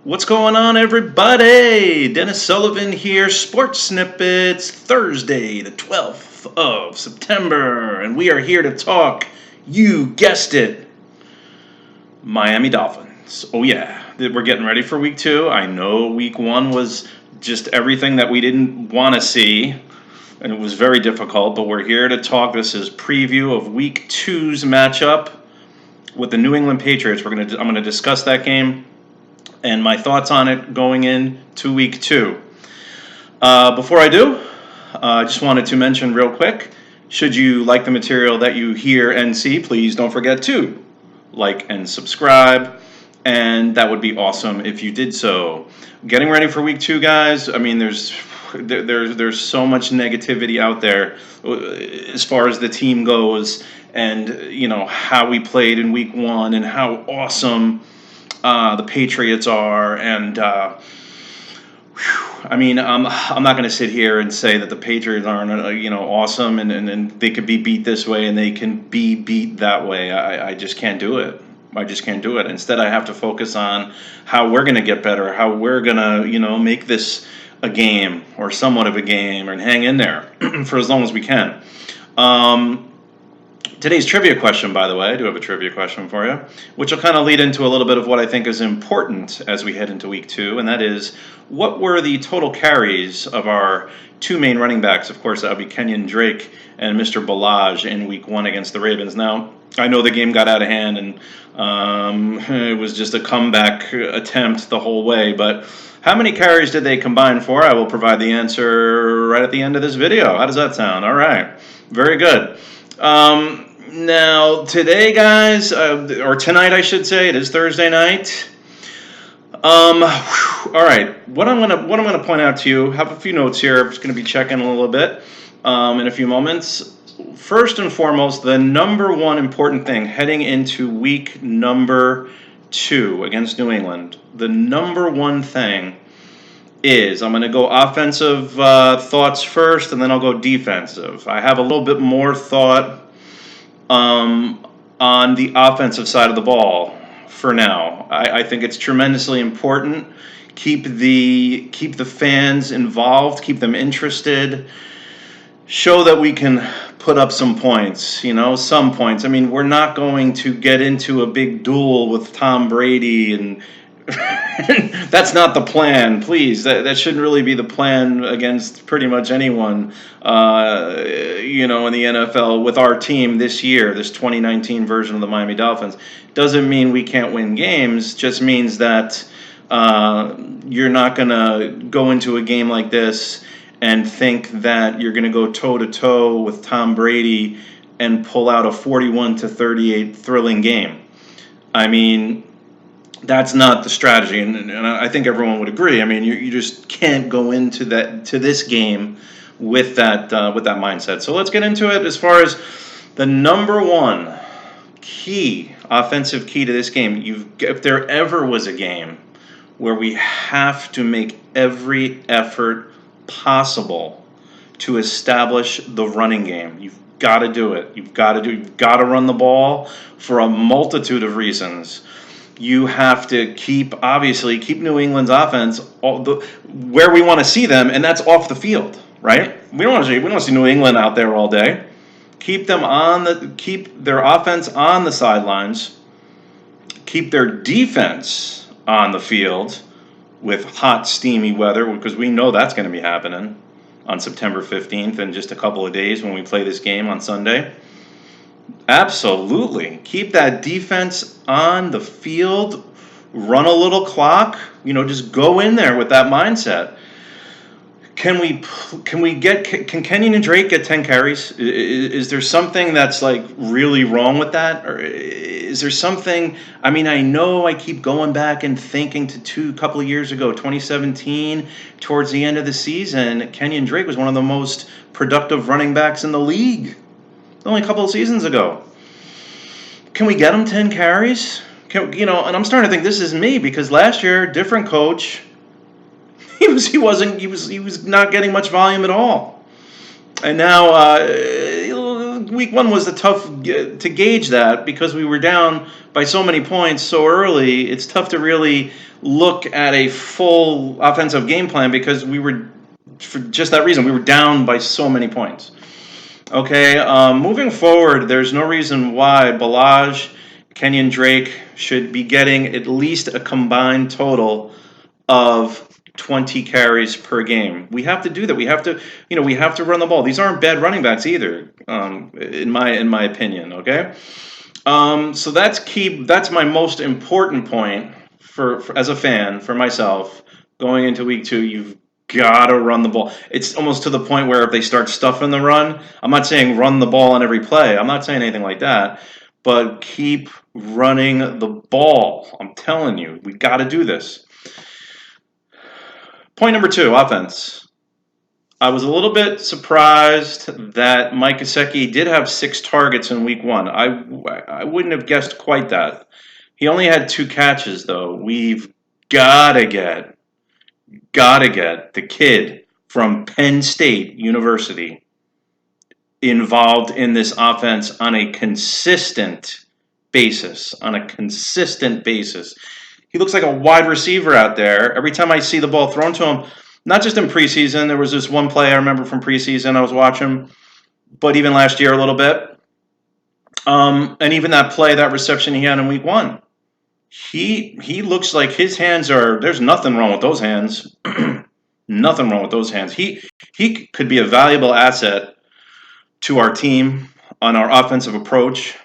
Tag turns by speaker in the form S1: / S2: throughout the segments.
S1: What's going on, everybody? Dennis Sullivan here, Sports Snippets, Thursday, the 12th of September, and we are here to talk, you guessed it, Miami Dolphins. Oh yeah, we're getting ready for week 2. I know week 1 was just everything that we didn't want to see, and it was very difficult, but we're here to talk. This is preview of week 2's matchup with the New England Patriots. I'm going to discuss that game and my thoughts on it going into week 2. Before I do, I just wanted to mention real quick, should you like the material that you hear and see, please don't forget to like and subscribe, and that would be awesome if you did so. Getting ready for week 2, guys. I mean, there's so much negativity out there as far as the team goes, and how we played in week 1 and how awesome the Patriots are, and I mean, I'm not going to sit here and say that the Patriots aren't awesome and they could be beat this way and they can be beat that way. I just can't do it. Instead, I have to focus on how we're going to get better, how we're going to make this a game or somewhat of a game, and hang in there for as long as we can. Today's trivia question, by the way, I do have a trivia question for you, which will kind of lead into a little bit of what I think is important as we head into week 2, and that is, what were the total carries of our 2 main running backs? Of course, that would be Kenyon Drake and Mr. Balaj in week 1 against the Ravens. Now, I know the game got out of hand, and it was just a comeback attempt the whole way, but how many carries did they combine for? I will provide the answer right at the end of this video. How does that sound? All right. Very good. Now, today, guys, or tonight, I should say, it is Thursday night. All right, what I'm gonna point out to you, have a few notes here. I'm just gonna be checking a little bit in a few moments. First and foremost, the number one important thing heading into week number 2 against New England, the number one thing is, I'm going to go offensive thoughts first, and then I'll go defensive. I have a little bit more thought on the offensive side of the ball for now. I think it's tremendously important. Keep the fans involved, keep them interested, show that we can put up some points, some points. I mean, we're not going to get into a big duel with Tom Brady, and that's not the plan. Please, that shouldn't really be the plan against pretty much anyone, in the NFL with our team this year, this 2019 version of the Miami Dolphins. Doesn't mean we can't win games, just means that you're not going to go into a game like this and think that you're going to go toe-to-toe with Tom Brady and pull out a 41-38 thrilling game. I mean, that's not the strategy, and I think everyone would agree. I mean, you just can't go into this game with that mindset. So let's get into it. As far as the number one offensive key to this game, if there ever was a game where we have to make every effort possible to establish the running game, you've got to do it. You've got to run the ball for a multitude of reasons. You have to keep New England's offense where we want to see them, and that's off the field, right? We don't want to see New England out there all day. Keep their offense on the sidelines. Keep their defense on the field with hot, steamy weather, because we know that's going to be happening on September 15th in just a couple of days when we play this game on Sunday. Absolutely. Keep that defense on the field. Run a little clock. Just go in there with that mindset. Can Kenyon and Drake get 10 carries? Is there something that's really wrong with that? Or is there something? I mean, I know I keep going back and thinking to a couple of years ago, 2017, towards the end of the season, Kenyon Drake was one of the most productive running backs in the league. Only a couple of seasons ago. Can we get him 10 carries? And I'm starting to think this is me, because last year, different coach, he was not getting much volume at all. And now week one was the tough to gauge that because we were down by so many points so early. It's tough to really look at a full offensive game plan because we were, for just that reason, we were down by so many points. Okay, moving forward, there's no reason why Balaj, Kenyon Drake should be getting at least a combined total of 20 carries per game. We have to do that. We have to, we have to run the ball. These aren't bad running backs either, in my opinion. Okay, so that's key. That's my most important point for as a fan for myself going into week two. You've got to run the ball. It's almost to the point where if they start stuffing the run, I'm not saying run the ball on every play. I'm not saying anything like that. But keep running the ball. I'm telling you, we got to do this. Point number two, offense. I was a little bit surprised that Mike Gesicki did have 6 targets in week one. I wouldn't have guessed quite that. He only had 2 catches, though. We've got to get the kid from Penn State University involved in this offense on a consistent basis. He looks like a wide receiver out there. Every time I see the ball thrown to him, not just in preseason, there was this one play I remember from preseason I was watching, but even last year a little bit. And even that reception he had in week one. He looks like his hands there's nothing wrong with those hands. Nothing wrong with those hands. He could be a valuable asset to our team on our offensive approach.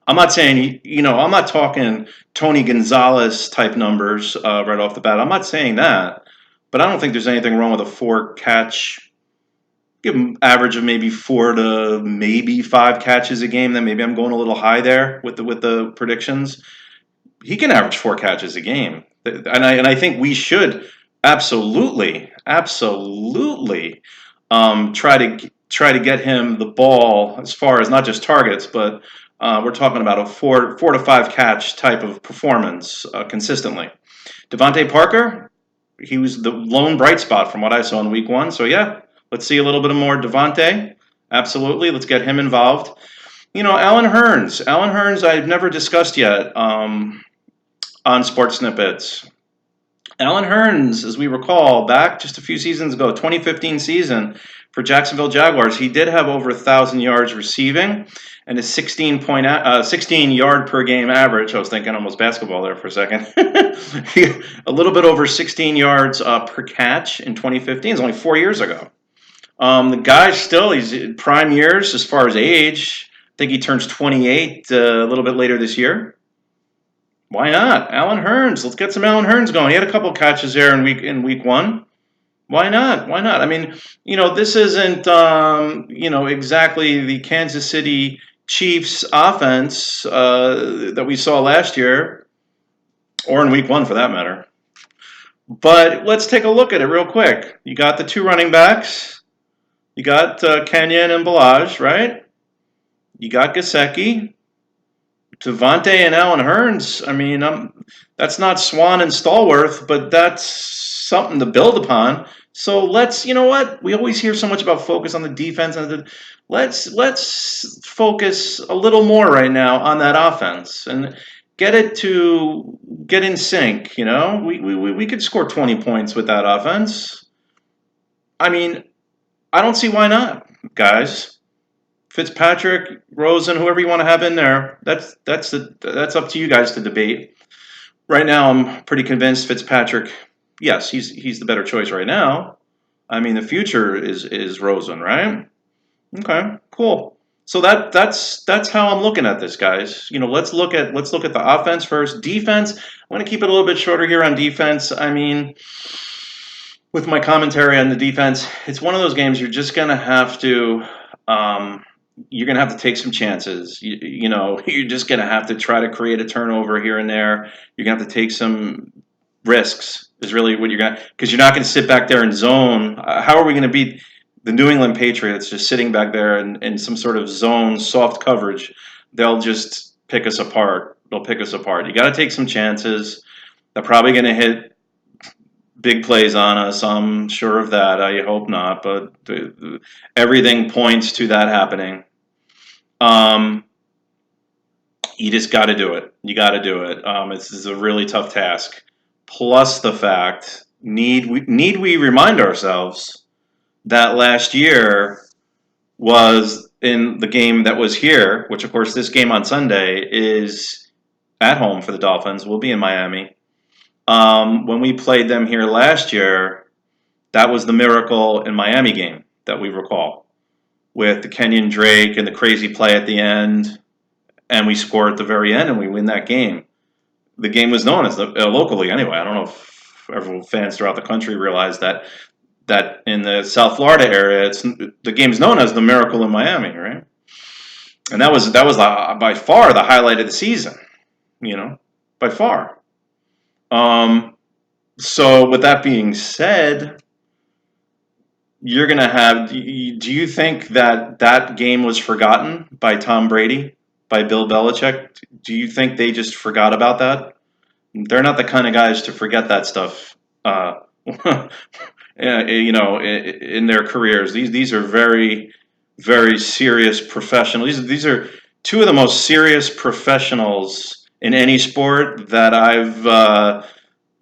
S1: I'm not saying, I'm not talking Tony Gonzalez type numbers right off the bat. I'm not saying that, but I don't think there's anything wrong with a 4 catch, give him average of maybe 4 to maybe 5 catches a game. Then maybe I'm going a little high there with the predictions. He can average 4 catches a game, and I think we should absolutely try to get him the ball as far as not just targets, but we're talking about a 4 to 5 catch type of performance consistently. Devontae Parker, he was the lone bright spot from what I saw in week one. So yeah, let's see a little bit more Devontae. Absolutely, let's get him involved. Allen Hurns. Allen Hurns I've never discussed yet on Sports Snippets. Allen Hurns, as we recall, back just a few seasons ago, 2015 season for Jacksonville Jaguars, he did have over 1,000 yards receiving and a 16 yard per game average. I was thinking almost basketball there for a second. A little bit over 16 yards per catch in 2015. It's only 4 years ago. The guy he's in prime years as far as age. I think he turns 28 a little bit later this year. Why not? Allen Hurns. Let's get some Allen Hurns going. He had a couple catches there in week one. Why not? I mean, this isn't, exactly the Kansas City Chiefs offense that we saw last year, or in week one for that matter. But let's take a look at it real quick. You got the 2 running backs. You got Kenyon and Balaj, right? You got Gesicki. Devontae and Allen Hurns, I mean, that's not Swan and Stallworth, but that's something to build upon. So let's, we always hear so much about focus on the defense, and let's focus a little more right now on that offense and get in sync. We could score 20 points with that offense. I mean, I don't see why not, guys. Fitzpatrick, Rosen, whoever you want to have in there, that's up to you guys to debate. Right now, I'm pretty convinced Fitzpatrick. Yes, he's the better choice right now. I mean, the future is Rosen, right? Okay, cool. So that's how I'm looking at this, guys. Let's look at the offense first. Defense, I'm going to keep it a little bit shorter here on defense. I mean, with my commentary on the defense, it's one of those games you're just going to have to. You're going to have to take some chances. You're just going to have to try to create a turnover here and there. You're going to have to take some risks is really what you're going to, because you're not going to sit back there and zone. How are we going to beat the New England Patriots just sitting back there in some sort of zone, soft coverage? They'll just pick us apart. You got to take some chances. They're probably going to hit big plays on us. I'm sure of that. I hope not, but everything points to that happening. Um, you just got to do it. You got to do it. It's a really tough task. Plus the fact, need we remind ourselves that last year was in the game that was here, which of course this game on Sunday is at home for the Dolphins. We'll be in Miami. When we played them here last year, that was the Miracle in Miami game that we recall, with the Kenyon Drake and the crazy play at the end, and we score at the very end and we win that game. The game was known as locally anyway. I don't know if everyone fans throughout the country realize that in the South Florida area, the game's known as the Miracle in Miami, right? And that was by far the highlight of the season, by far. So with that being said, you're gonna have. Do you think that game was forgotten by Tom Brady, by Bill Belichick? Do you think they just forgot about that? They're not the kind of guys to forget that stuff. In their careers, these are very, very serious professionals. These are two of the most serious professionals in any sport that I've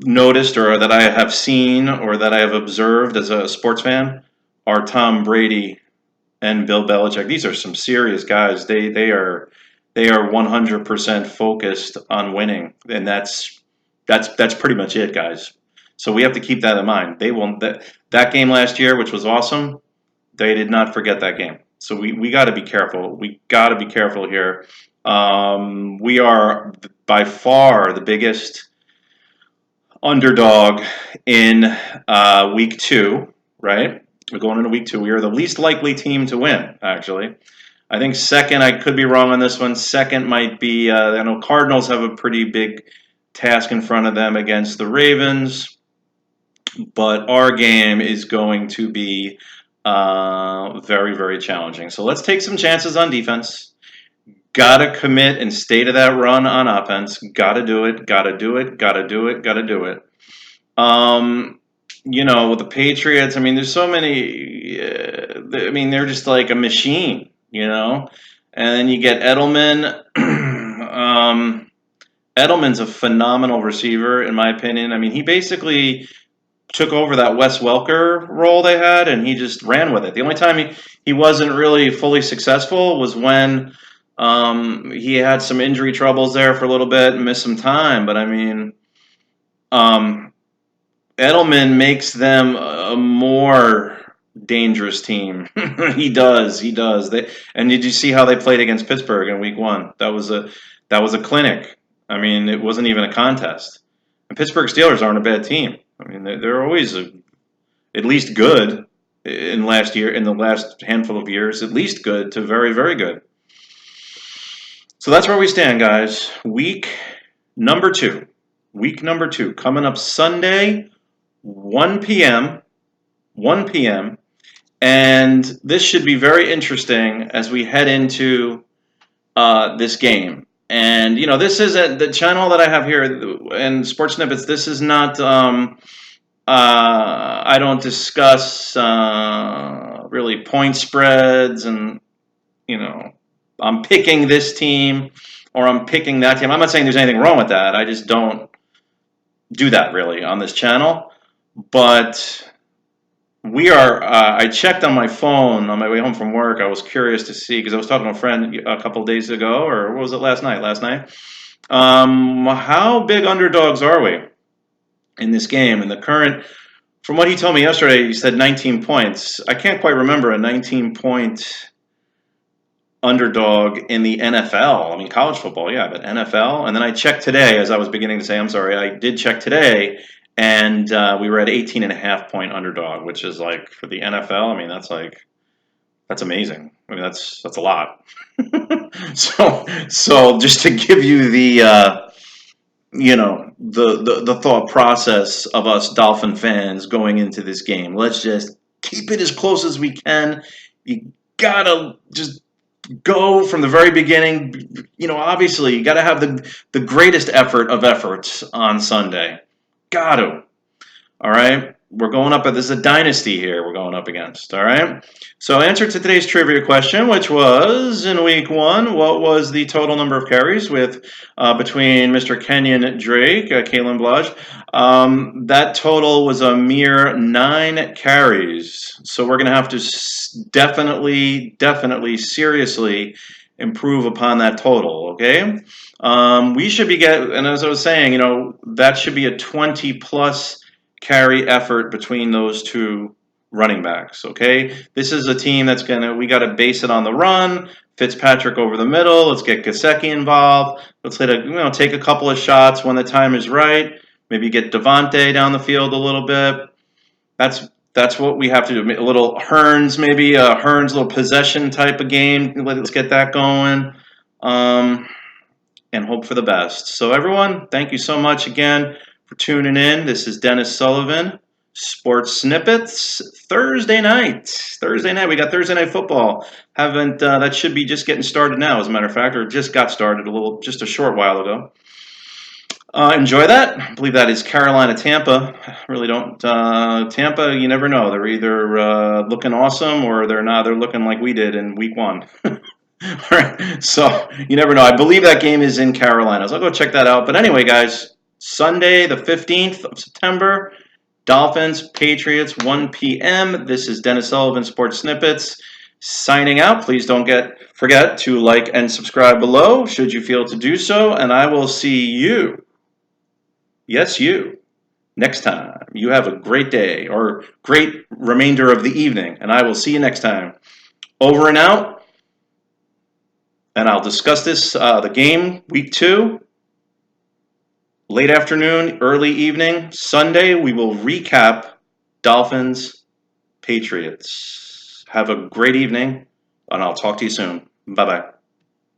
S1: noticed, or that I have seen, or that I have observed as a sports fan, are Tom Brady and Bill Belichick. These are some serious guys. They are 100% focused on winning, and that's pretty much it, guys. So we have to keep that in mind. They will that game last year, which was awesome. They did not forget that game. So we got to be careful. We got to be careful here. We are by far the biggest underdog in week 2, right? We're going into week 2. We are the least likely team to win, actually. I think second, I could be wrong on this one. Second might be, I know Cardinals have a pretty big task in front of them against the Ravens, but our game is going to be very, very challenging. So let's take some chances on defense. Gotta commit and stay to that run on offense. Gotta do it. Gotta do it. Gotta do it. Gotta do it. With the Patriots, I mean, there's so many. They're just like a machine, And then you get Edelman. Edelman's a phenomenal receiver, in my opinion. I mean, he basically took over that Wes Welker role they had, and he just ran with it. The only time he wasn't really fully successful was when he had some injury troubles there for a little bit and missed some time. But I mean, Edelman makes them a more dangerous team. He does. And did you see how they played against Pittsburgh in Week 1? That was a clinic. I mean, it wasn't even a contest. And Pittsburgh Steelers aren't a bad team. I mean, they're always at least good in the last handful of years, at least good to very, very good. So that's where we stand, guys. Week number 2. Week number 2 coming up Sunday, 1 p.m. 1 p.m. And this should be very interesting as we head into this game. And, this isn't the channel that I have here in Sports Snippets. This is not, I don't discuss really point spreads and, I'm picking this team or I'm picking that team. I'm not saying there's anything wrong with that. I just don't do that really on this channel. But we are, I checked on my phone on my way home from work. I was curious to see, because I was talking to a friend a couple of days ago, or what was it, last night? How big underdogs are we in this game? And from what he told me yesterday, he said 19 points. I can't quite remember a 19-point underdog in the NFL. I mean, college football, yeah, but NFL. And then I checked today, as I was beginning to say, I'm sorry, I did check today, and we were at 18.5-point underdog, which is like, for the NFL, I mean, that's amazing. I mean, that's a lot. So just to give you the the thought process of us Dolphin fans going into this game, let's just keep it as close as we can. You gotta just go from the very beginning. Obviously, you got to have the greatest effort of efforts on Sunday. Got to. All right? we're going up. This is a dynasty here we're going up against. All right. So answer to today's trivia question, which was in week 1, what was the total number of carries with between Mr. Kenyon Drake, Kalen Blodge? That total was a mere 9 carries. So we're going to have to definitely, seriously improve upon that total. Okay. We should be and as I was saying, that should be a 20 plus carry effort between those two running backs. Okay, this is a team that's we got to base it on the run. Fitzpatrick over the middle. Let's get Gesicki involved. Let's take a couple of shots when the time is right. Maybe get Devontae down the field a little bit. That's what we have to do. A little Hearns, maybe a Hearns little possession type of game. Let's get that going. And hope for the best. So everyone, thank you so much again for tuning in. This is Dennis Sullivan, Sports Snippets, Thursday night. We got Thursday night football. That should be just getting started now, as a matter of fact, or just got started just a short while ago. Enjoy that. I believe that is Carolina, Tampa. Really don't. Tampa, you never know. They're either looking awesome or they're not. They're looking like we did in week 1. All right, so you never know. I believe that game is in Carolina, so I'll go check that out. But anyway, guys, Sunday the 15th of September, Dolphins, Patriots, 1 p.m. This is Dennis Sullivan, Sports Snippets, signing out. Please don't forget to like and subscribe below, should you feel to do so, and I will see you, yes, you, next time. You have a great day or great remainder of the evening, and I will see you next time. Over and out. And I'll discuss this, the game, week 2, late afternoon, early evening. Sunday, we will recap Dolphins, Patriots. Have a great evening, and I'll talk to you soon. Bye-bye.